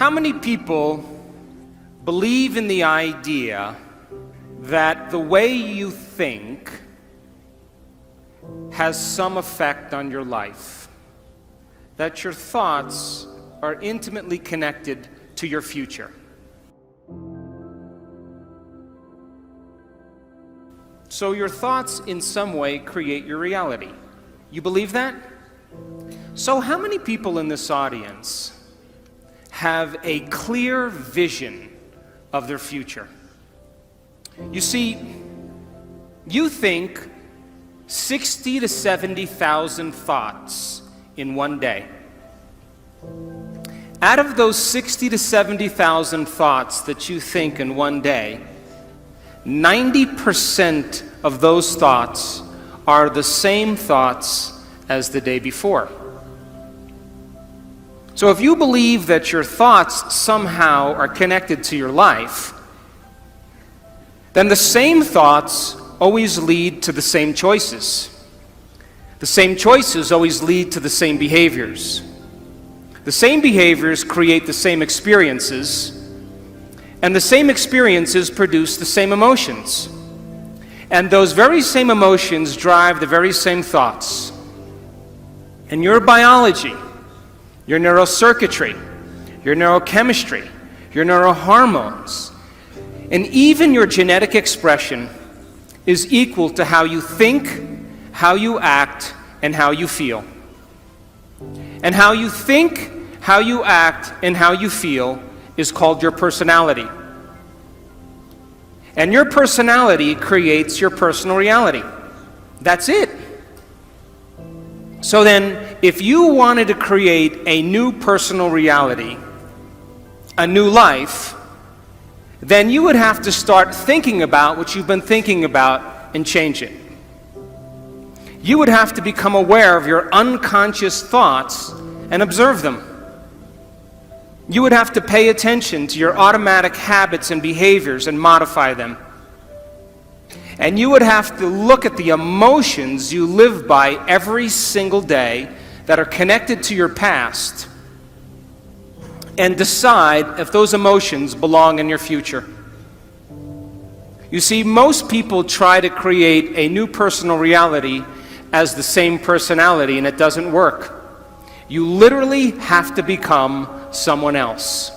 How many people believe in the idea that the way you think has some effect on your life? That your thoughts are intimately connected to your future? So your thoughts in some way create your reality. You believe that? So how many people in this audience have a clear vision of their future? You see, you think 60 to 70,000 thoughts in one day. Out of those 60 to 70,000 thoughts that you think in one day, 90% of those thoughts are the same thoughts as the day before. So if you believe that your thoughts somehow are connected to your life, then the same thoughts always lead to the same choices. The same choices always lead to the same behaviors. The same behaviors create the same experiences, and the same experiences produce the same emotions. And those very same emotions drive the very same thoughts. And your biology, your neurocircuitry, your neurochemistry, your neurohormones, and even your genetic expression is equal to how you think, how you act, and how you feel. And how you think, how you act, and how you feel is called your personality. And your personality creates your personal reality. That's it. So then, if you wanted to create a new personal reality, a new life, then you would have to start thinking about what you've been thinking about and change it. You would have to become aware of your unconscious thoughts and observe them. You would have to pay attention to your automatic habits and behaviors and modify them. And you would have to look at the emotions you live by every single day that are connected to your past and decide if those emotions belong in your future. You see, most people try to create a new personal reality as the same personality, and it doesn't work. You literally have to become someone else.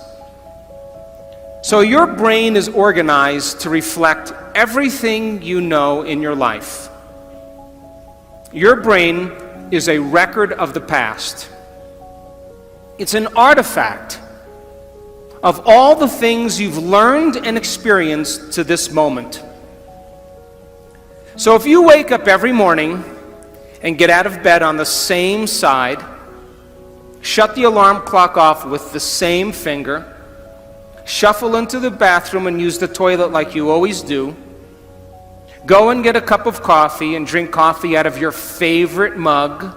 So your brain is organized to reflect everything you know in your life. Your brain is a record of the past. It's an artifact of all the things you've learned and experienced to this moment. So if you wake up every morning and get out of bed on the same side, shut the alarm clock off with the same finger, shuffle into the bathroom and use the toilet like you always do, go and get a cup of coffee and drink coffee out of your favorite mug,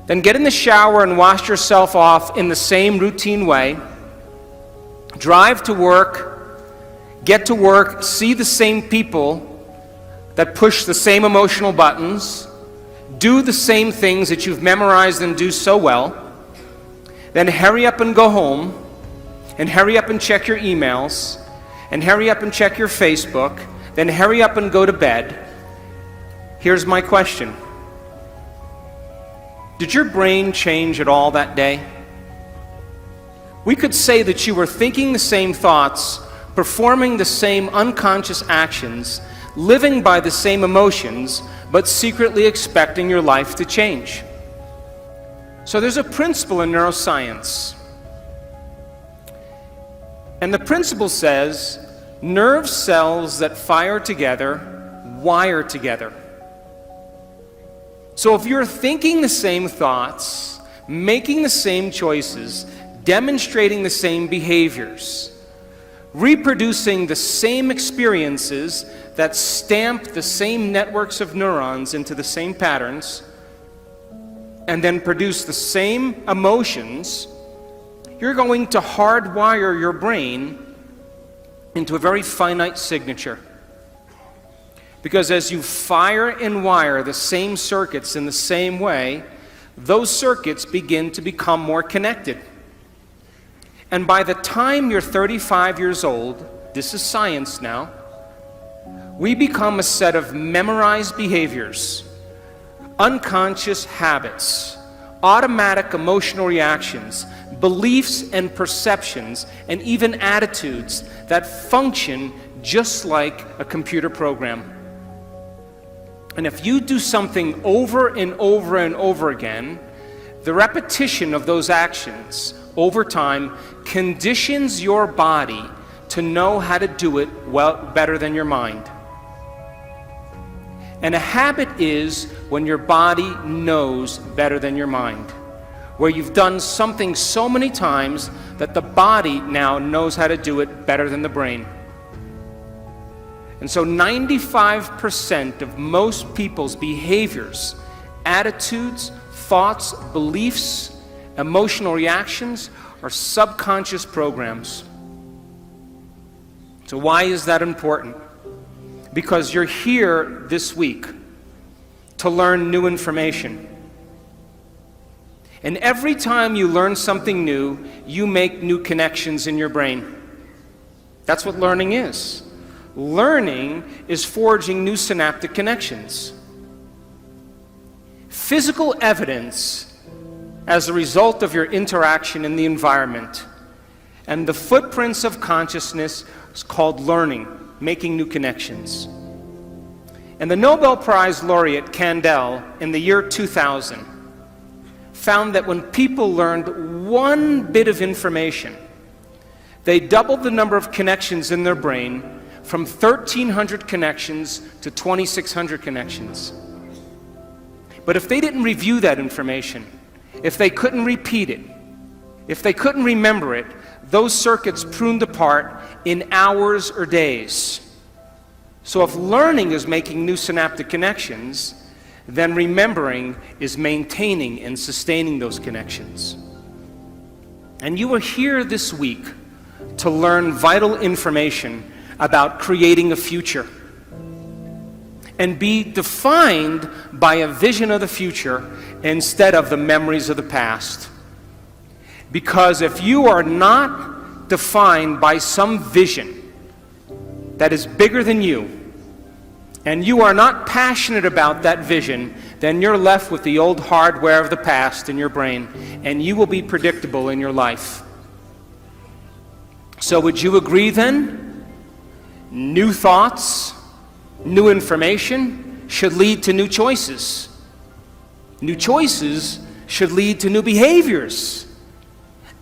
then get in the shower and wash yourself off in the same routine way, drive to work, get to work, see the same people that push the same emotional buttons, do the same things that you've memorized and do so well, then hurry up and go home, and hurry up and check your emails, and hurry up and check your Facebook, then hurry up and go to bed. Here's my question. Did your brain change at all that day? We could say that you were thinking the same thoughts, performing the same unconscious actions, living by the same emotions, but secretly expecting your life to change. So there's a principle in neuroscience. And the principle says, nerve cells that fire together wire together. So if you're thinking the same thoughts, making the same choices, demonstrating the same behaviors, reproducing the same experiences that stamp the same networks of neurons into the same patterns, and then produce the same emotions, you're going to hardwire your brain into a very finite signature. Because as you fire and wire the same circuits in the same way, those circuits begin to become more connected. And by the time you're 35 years old, this is science now, we become a set of memorized behaviors, unconscious habits, automatic emotional reactions, beliefs and perceptions, and even attitudes that function just like a computer program. And if you do something over and over and over again, the repetition of those actions over time conditions your body to know how to do it better than your mind. And a habit is when your body knows better than your mind, where you've done something so many times that the body now knows how to do it better than the brain. And so 95% of most people's behaviors, attitudes, thoughts, beliefs, emotional reactions are subconscious programs. So why is that important? Because you're here this week to learn new information. And every time you learn something new, you make new connections in your brain. That's what learning is. Learning is forging new synaptic connections. Physical evidence as a result of your interaction in the environment and the footprints of consciousness is called learning, making new connections. And the Nobel Prize laureate Kandel in the year 2000 found that when people learned one bit of information, they doubled the number of connections in their brain from 1,300 connections to 2,600 connections. But if they didn't review that information, if they couldn't repeat it, if they couldn't remember it, those circuits pruned apart in hours or days. So if learning is making new synaptic connections, then remembering is maintaining and sustaining those connections. And you are here this week to learn vital information about creating a future and be defined by a vision of the future instead of the memories of the past. Because if you are not defined by some vision that is bigger than you, and you are not passionate about that vision, then you're left with the old hardware of the past in your brain, and you will be predictable in your life. So would you agree then? New thoughts, new information should lead to new choices. New choices should lead to new behaviors.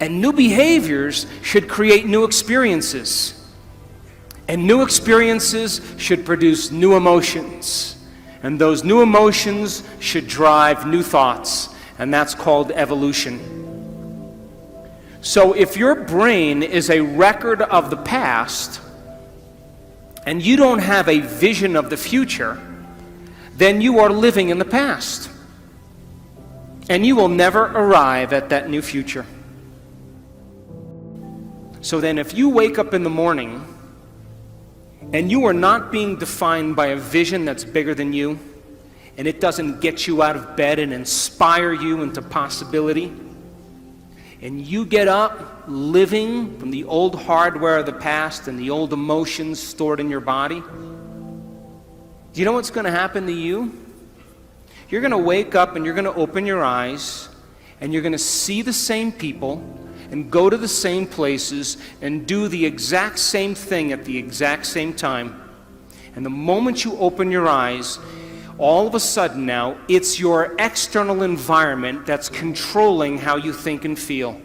And new behaviors should create new experiences. And new experiences should produce new emotions. And those new emotions should drive new thoughts. And that's called evolution. So if your brain is a record of the past, and you don't have a vision of the future, then you are living in the past. And you will never arrive at that new future. So then if you wake up in the morning and you are not being defined by a vision that's bigger than you, and it doesn't get you out of bed and inspire you into possibility, and you get up living from the old hardware of the past and the old emotions stored in your body, do you know what's going to happen to you? You're going to wake up and you're going to open your eyes and you're going to see the same people and go to the same places and do the exact same thing at the exact same time. And the moment you open your eyes, all of a sudden now, it's your external environment that's controlling how you think and feel.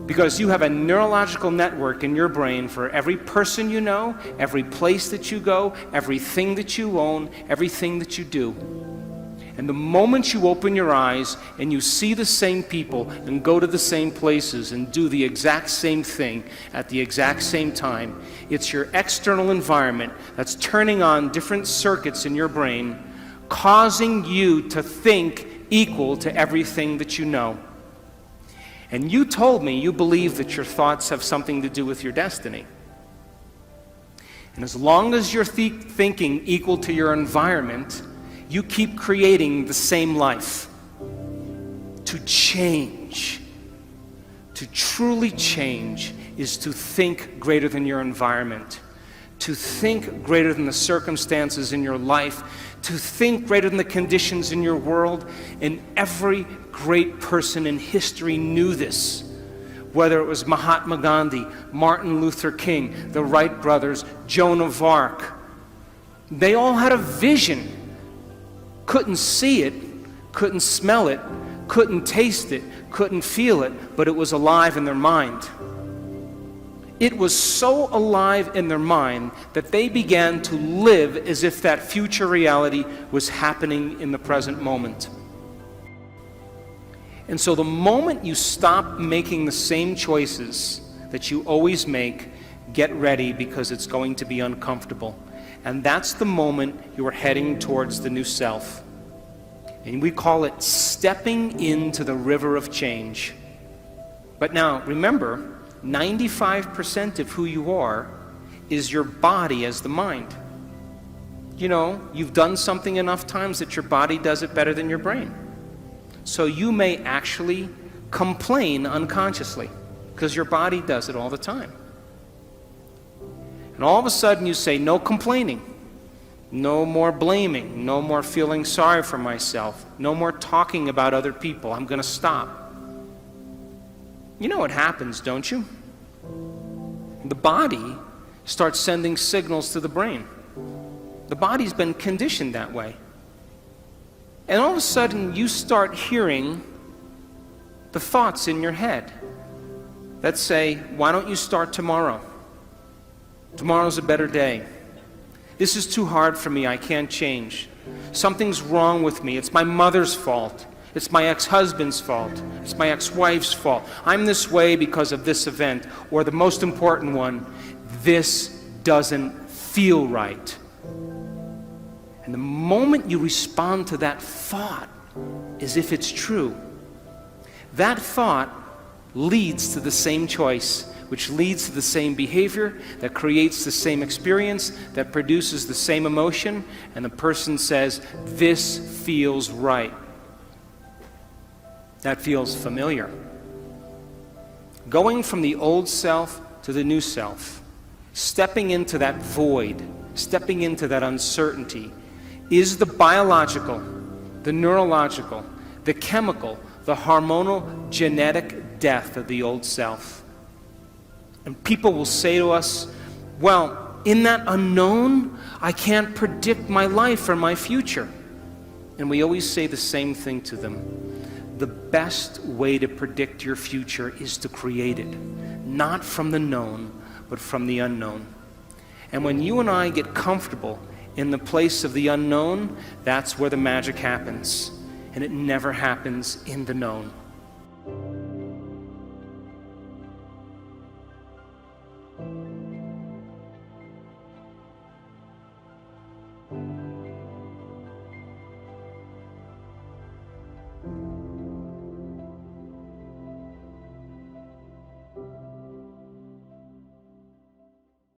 Because you have a neurological network in your brain for every person you know, every place that you go, everything that you own, everything that you do. And the moment you open your eyes and you see the same people and go to the same places and do the exact same thing at the exact same time, it's your external environment that's turning on different circuits in your brain, causing you to think equal to everything that you know. And you told me you believe that your thoughts have something to do with your destiny. And as long as you're thinking equal to your environment, you keep creating the same life. To change, To truly change is to think greater than your environment, to think greater than the circumstances in your life, to think greater than the conditions in your world. And every great person in history knew this. Whether it was Mahatma Gandhi, Martin Luther King, the Wright brothers, Joan of Arc, they all had a vision. Couldn't see it, couldn't smell it, couldn't taste it, couldn't feel it, but it was alive in their mind. It was so alive in their mind that they began to live as if that future reality was happening in the present moment. And so the moment you stop making the same choices that you always make, get ready, because it's going to be uncomfortable. And that's the moment you are heading towards the new self. And we call it stepping into the river of change. But now, remember, 95% of who you are is your body as the mind. You know, you've done something enough times that your body does it better than your brain. So you may actually complain unconsciously because your body does it all the time. And all of a sudden you say, no complaining, no more blaming, no more feeling sorry for myself, no more talking about other people. I'm going to stop. You know what happens, don't you? The body starts sending signals to the brain. The body's been conditioned that way. And all of a sudden, you start hearing the thoughts in your head that say, why don't you start tomorrow? Tomorrow's a better day. This is too hard for me, I can't change. Something's wrong with me, it's my mother's fault. It's my ex-husband's fault. It's my ex-wife's fault. I'm this way because of this event. Or the most important one, this doesn't feel right. And the moment you respond to that thought as if it's true, that thought leads to the same choice, which leads to the same behavior, that creates the same experience, that produces the same emotion, and the person says, this feels right. That feels familiar. Going from the old self to the new self, stepping into that void, stepping into that uncertainty, is the biological, the neurological, the chemical, the hormonal, genetic death of the old self. And people will say to us, well, in that unknown, I can't predict my life or my future. And we always say the same thing to them. The best way to predict your future is to create it, not from the known, but from the unknown. And when you and I get comfortable in the place of the unknown, that's where the magic happens. And it never happens in the known.